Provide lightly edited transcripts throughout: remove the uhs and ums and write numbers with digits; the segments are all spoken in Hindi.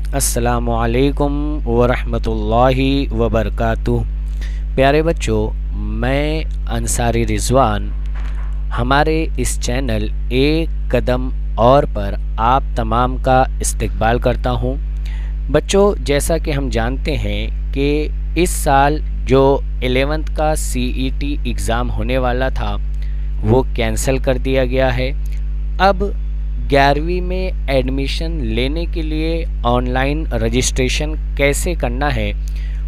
अस्सलामुअलैकुम वरहमतुल्लाहि वबरकातुह। प्यारे बच्चों, मैं अंसारी रिजवान हमारे इस चैनल एक कदम और पर आप तमाम का इस्तकबाल करता हूँ। बच्चों, जैसा कि हम जानते हैं कि इस साल जो 11th का CET एग्ज़ाम होने वाला था वो कैंसिल कर दिया गया है। अब 11वीं में एडमिशन लेने के लिए ऑनलाइन रजिस्ट्रेशन कैसे करना है,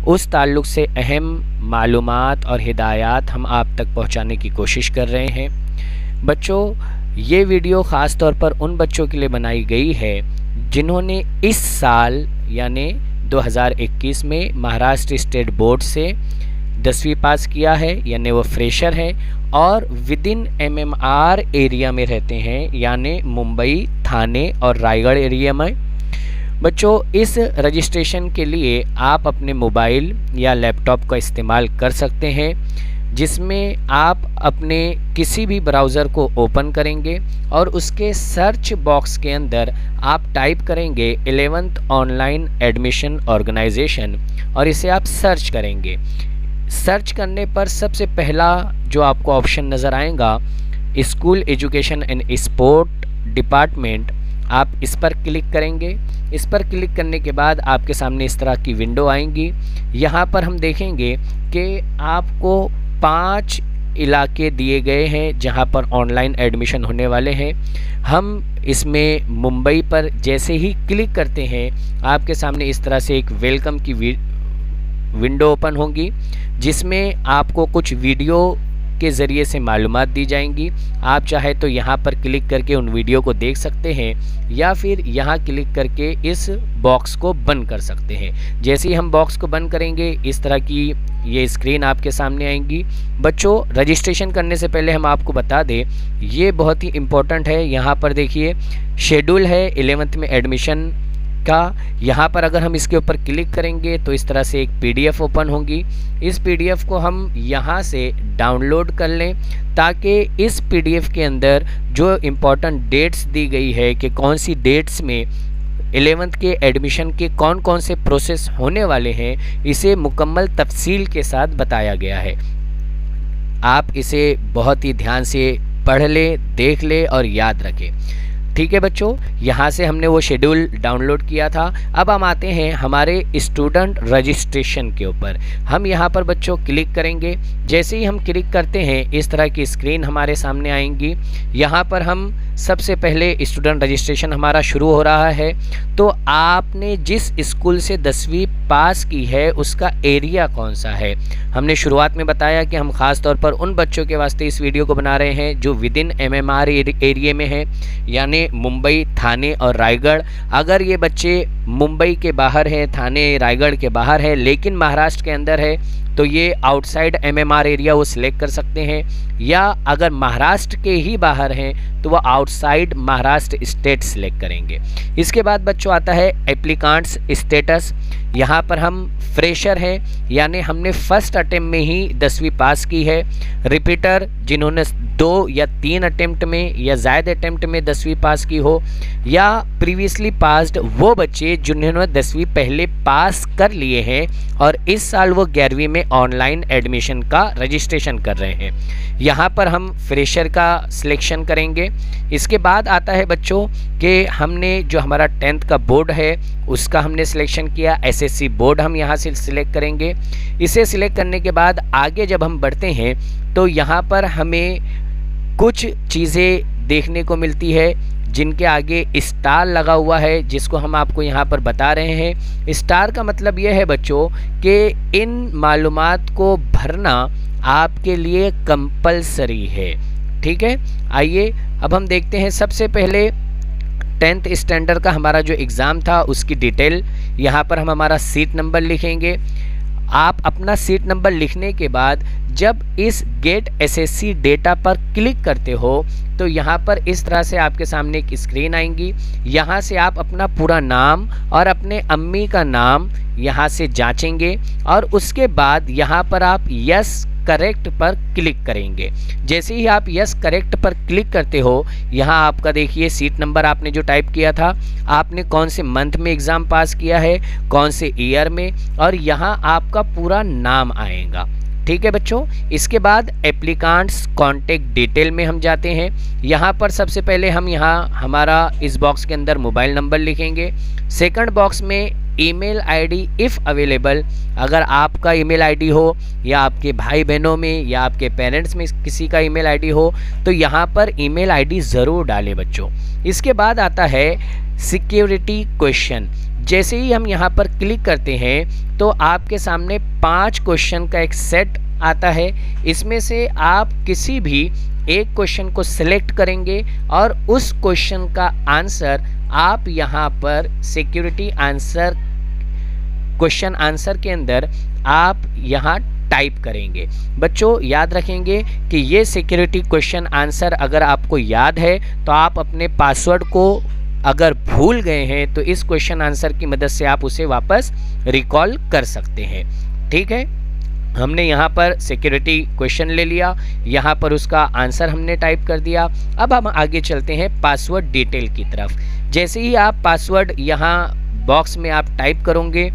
उस ताल्लुक़ से अहम मालूमात और हिदायत हम आप तक पहुंचाने की कोशिश कर रहे हैं। बच्चों, ये वीडियो ख़ास तौर पर उन बच्चों के लिए बनाई गई है जिन्होंने इस साल यानी 2021 में महाराष्ट्र स्टेट बोर्ड से 10वीं पास किया है, यानी वो फ्रेशर है और विद इन MMR एरिया में रहते हैं, यानी मुंबई, थाने और रायगढ़ एरिया में। बच्चों, इस रजिस्ट्रेशन के लिए आप अपने मोबाइल या लैपटॉप का इस्तेमाल कर सकते हैं, जिसमें आप अपने किसी भी ब्राउज़र को ओपन करेंगे और उसके सर्च बॉक्स के अंदर आप टाइप करेंगे 11th ऑनलाइन एडमिशन ऑर्गेनाइजेशन और इसे आप सर्च करेंगे। सर्च करने पर सबसे पहला जो आपको ऑप्शन नज़र आएगा school education and sport department, आप इस पर क्लिक करेंगे। इस पर क्लिक करने के बाद आपके सामने इस तरह की विंडो आएंगी। यहाँ पर हम देखेंगे कि आपको 5 इलाके दिए गए हैं जहाँ पर ऑनलाइन एडमिशन होने वाले हैं। हम इसमें मुंबई पर जैसे ही क्लिक करते हैं आपके सामने इस तरह से एक वेलकम की विंडो ओपन होगी, जिसमें आपको कुछ वीडियो के ज़रिए से मालूमात दी जाएंगी। आप चाहे तो यहाँ पर क्लिक करके उन वीडियो को देख सकते हैं या फिर यहाँ क्लिक करके इस बॉक्स को बंद कर सकते हैं। जैसे ही हम बॉक्स को बंद करेंगे इस तरह की ये स्क्रीन आपके सामने आएंगी। बच्चों, रजिस्ट्रेशन करने से पहले हम आपको बता दें, ये बहुत ही इम्पोर्टेंट है। यहाँ पर देखिए शेड्यूल है 11th में एडमिशन का। यहाँ पर अगर हम इसके ऊपर क्लिक करेंगे तो इस तरह से एक PDF ओपन होगी। इस PDF को हम यहाँ से डाउनलोड कर लें ताकि इस PDF के अंदर जो इम्पोर्टेंट डेट्स दी गई है कि कौन सी डेट्स में 11th के एडमिशन के कौन कौन से प्रोसेस होने वाले हैं, इसे मुकम्मल तफसील के साथ बताया गया है। आप इसे बहुत ही ध्यान से पढ़ ले, देख ले और याद रखें। ठीक है बच्चों, यहाँ से हमने वो शेड्यूल डाउनलोड किया था। अब हम आते हैं हमारे स्टूडेंट रजिस्ट्रेशन के ऊपर। हम यहाँ पर बच्चों क्लिक करेंगे। जैसे ही हम क्लिक करते हैं इस तरह की स्क्रीन हमारे सामने आएंगी। यहाँ पर हम सबसे पहले स्टूडेंट रजिस्ट्रेशन हमारा शुरू हो रहा है। तो आपने जिस स्कूल से 10वीं पास की है उसका एरिया कौन सा है। हमने शुरुआत में बताया कि हम ख़ास तौर पर उन बच्चों के वास्ते इस वीडियो को बना रहे हैं जो विद इन MMR एरिया में है, यानी मुंबई, थाने और रायगढ़। अगर ये बच्चे मुंबई के बाहर हैं, थाने, रायगढ़ के बाहर है लेकिन महाराष्ट्र के अंदर है, तो ये आउटसाइड MMR एरिया वो सिलेक्ट कर सकते हैं, या अगर महाराष्ट्र के ही बाहर हैं तो वो आउटसाइड महाराष्ट्र स्टेट सिलेक्ट करेंगे। इसके बाद बच्चों आता है एप्लीकांट्स स्टेटस। यहाँ पर हम फ्रेशर हैं, यानी हमने फर्स्ट अटेम्प्ट में ही 10वीं पास की है। रिपीटर जिन्होंने 2 या 3 अटेम्प्ट में या ज़्यादा अटेम्प्ट में 10वीं पास की हो, या प्रीवियसली पास्ड वो बच्चे जिन्होंने 10वीं पहले पास कर लिए हैं और इस साल वो 11वीं में ऑनलाइन एडमिशन का रजिस्ट्रेशन कर रहे हैं। यहाँ पर हम फ्रेशर का सिलेक्शन करेंगे। इसके बाद आता है बच्चों कि हमने जो हमारा 10th का बोर्ड है उसका हमने सिलेक्शन किया। SSC बोर्ड हम यहाँ से सिलेक्ट करेंगे। इसे सिलेक्ट करने के बाद आगे जब हम बढ़ते हैं तो यहाँ पर हमें कुछ चीज़ें देखने को मिलती है जिनके आगे स्टार लगा हुआ है, जिसको हम आपको यहाँ पर बता रहे हैं। स्टार का मतलब यह है बच्चों कि इन मालूमात को भरना आपके लिए कंपलसरी है। ठीक है, आइए अब हम देखते हैं। सबसे पहले 10th स्टैंडर्ड का हमारा जो एग्ज़ाम था उसकी डिटेल। यहाँ पर हम हमारा सीट नंबर लिखेंगे। आप अपना सीट नंबर लिखने के बाद जब इस गेट SSC डेटा पर क्लिक करते हो तो यहाँ पर इस तरह से आपके सामने एक स्क्रीन आएंगी। यहाँ से आप अपना पूरा नाम और अपने अम्मी का नाम यहाँ से जांचेंगे और उसके बाद यहाँ पर आप यस करेक्ट पर क्लिक करेंगे। जैसे ही आप यस करेक्ट पर क्लिक करते हो, यहाँ आपका देखिए सीट नंबर आपने जो टाइप किया था, आपने कौन से मंथ में एग्ज़ाम पास किया है, कौन से ईयर में, और यहाँ आपका पूरा नाम आएगा। ठीक है बच्चों, इसके बाद एप्लीकांट्स कॉन्टेक्ट डिटेल में हम जाते हैं। यहाँ पर सबसे पहले हम यहाँ हमारा इस बॉक्स के अंदर मोबाइल नंबर लिखेंगे। सेकंड बॉक्स में ईमेल आईडी इफ़ अवेलेबल, अगर आपका ईमेल आईडी हो या आपके भाई बहनों में या आपके पेरेंट्स में किसी का ईमेल आईडी हो तो यहाँ पर ईमेल आईडी ज़रूर डालें बच्चों। इसके बाद आता है सिक्योरिटी क्वेश्चन। जैसे ही हम यहाँ पर क्लिक करते हैं तो आपके सामने 5 क्वेश्चन का एक सेट आता है। इसमें से आप किसी भी एक क्वेश्चन को सिलेक्ट करेंगे और उस क्वेश्चन का आंसर आप यहाँ पर सिक्योरिटी आंसर क्वेश्चन आंसर के अंदर आप यहाँ टाइप करेंगे। बच्चों याद रखेंगे कि ये सिक्योरिटी क्वेश्चन आंसर अगर आपको याद है तो आप अपने पासवर्ड को अगर भूल गए हैं तो इस क्वेश्चन आंसर की मदद से आप उसे वापस रिकॉल कर सकते हैं। ठीक है, हमने यहाँ पर सिक्योरिटी क्वेश्चन ले लिया, यहाँ पर उसका आंसर हमने टाइप कर दिया। अब हम आगे चलते हैं पासवर्ड डिटेल की तरफ। जैसे ही आप पासवर्ड यहाँ बॉक्स में आप टाइप करोगे,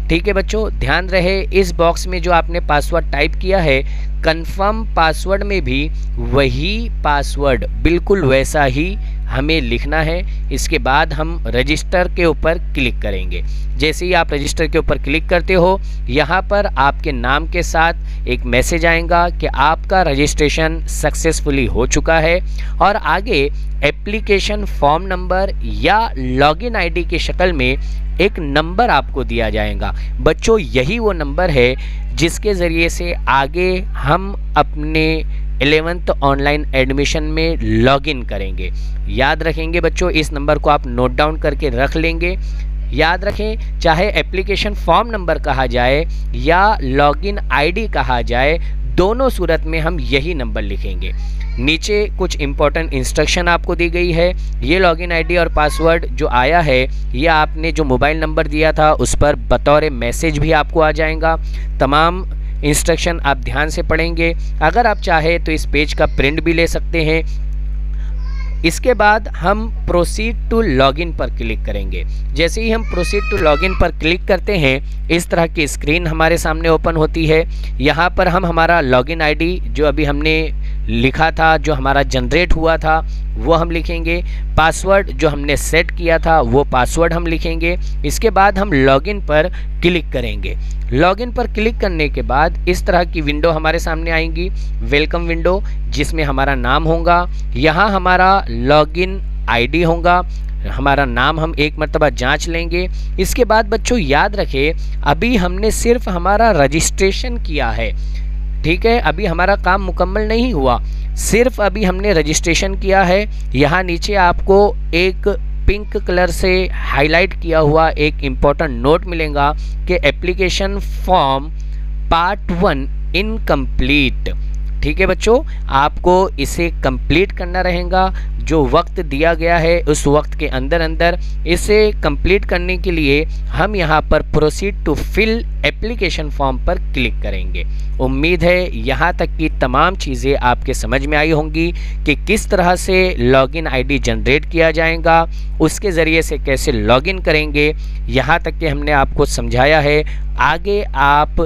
ठीक है बच्चों, ध्यान रहे इस बॉक्स में जो आपने पासवर्ड टाइप किया है, कंफर्म पासवर्ड में भी वही पासवर्ड बिल्कुल वैसा ही हमें लिखना है। इसके बाद हम रजिस्टर के ऊपर क्लिक करेंगे। जैसे ही आप रजिस्टर के ऊपर क्लिक करते हो, यहाँ पर आपके नाम के साथ एक मैसेज आएगा कि आपका रजिस्ट्रेशन सक्सेसफुली हो चुका है और आगे एप्लीकेशन फॉर्म नंबर या लॉगिन आईडी की शक्ल में एक नंबर आपको दिया जाएगा। बच्चों यही वो नंबर है जिसके ज़रिए से आगे हम अपने 11th ऑनलाइन एडमिशन में लॉगिन करेंगे। याद रखेंगे बच्चों, इस नंबर को आप नोट डाउन करके रख लेंगे। याद रखें, चाहे एप्लीकेशन फॉर्म नंबर कहा जाए या लॉगिन आईडी कहा जाए, दोनों सूरत में हम यही नंबर लिखेंगे। नीचे कुछ इम्पोर्टेंट इंस्ट्रक्शन आपको दी गई है। ये लॉगिन आईडी और पासवर्ड जो आया है, ये आपने जो मोबाइल नंबर दिया था उस पर बतौर मैसेज भी आपको आ जाएगा। तमाम इंस्ट्रक्शन आप ध्यान से पढ़ेंगे। अगर आप चाहे तो इस पेज का प्रिंट भी ले सकते हैं। इसके बाद हम प्रोसीड टू लॉगिन पर क्लिक करेंगे। जैसे ही हम प्रोसीड टू लॉगिन पर क्लिक करते हैं, इस तरह की स्क्रीन हमारे सामने ओपन होती है। यहाँ पर हम हमारा लॉगिन आईडी जो अभी हमने लिखा था, जो हमारा जनरेट हुआ था, वो हम लिखेंगे। पासवर्ड जो हमने सेट किया था वो पासवर्ड हम लिखेंगे। इसके बाद हम लॉगिन पर क्लिक करेंगे। लॉगिन पर क्लिक करने के बाद इस तरह की विंडो हमारे सामने आएंगी, वेलकम विंडो, जिसमें हमारा नाम होगा। यहाँ हमारा लॉगिन आईडी होगा, हमारा नाम हम एक मरतबा जांच लेंगे। इसके बाद बच्चों याद रखें, अभी हमने सिर्फ हमारा रजिस्ट्रेशन किया है। ठीक है, अभी हमारा काम मुकम्मल नहीं हुआ, सिर्फ अभी हमने रजिस्ट्रेशन किया है। यहाँ नीचे आपको एक पिंक कलर से हाईलाइट किया हुआ एक इम्पोर्टेंट नोट मिलेगा कि एप्लीकेशन फॉर्म पार्ट 1 इनकम्प्लीट। ठीक है बच्चों, आपको इसे कंप्लीट करना रहेगा। जो वक्त दिया गया है उस वक्त के अंदर अंदर इसे कंप्लीट करने के लिए हम यहाँ पर proceed to fill application form पर क्लिक करेंगे। उम्मीद है यहाँ तक की तमाम चीज़ें आपके समझ में आई होंगी कि किस तरह से लॉगिन आईडी जनरेट किया जाएगा, उसके ज़रिए से कैसे लॉगिन करेंगे। यहाँ तक कि हमने आपको समझाया है। आगे आप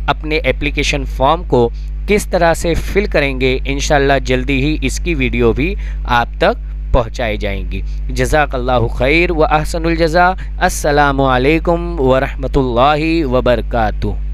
अपने एप्लीकेशन फॉर्म को किस तरह से फिल करेंगे, इंशाल्लाह जल्दी ही इसकी वीडियो भी आप तक पहुंचाई जाएंगी। जज़ाकल्लाहु खैर व अहसनुल जज़ा। अस्सलामु अलैकुम व रहमतुल्लाहि व बरकातुहू।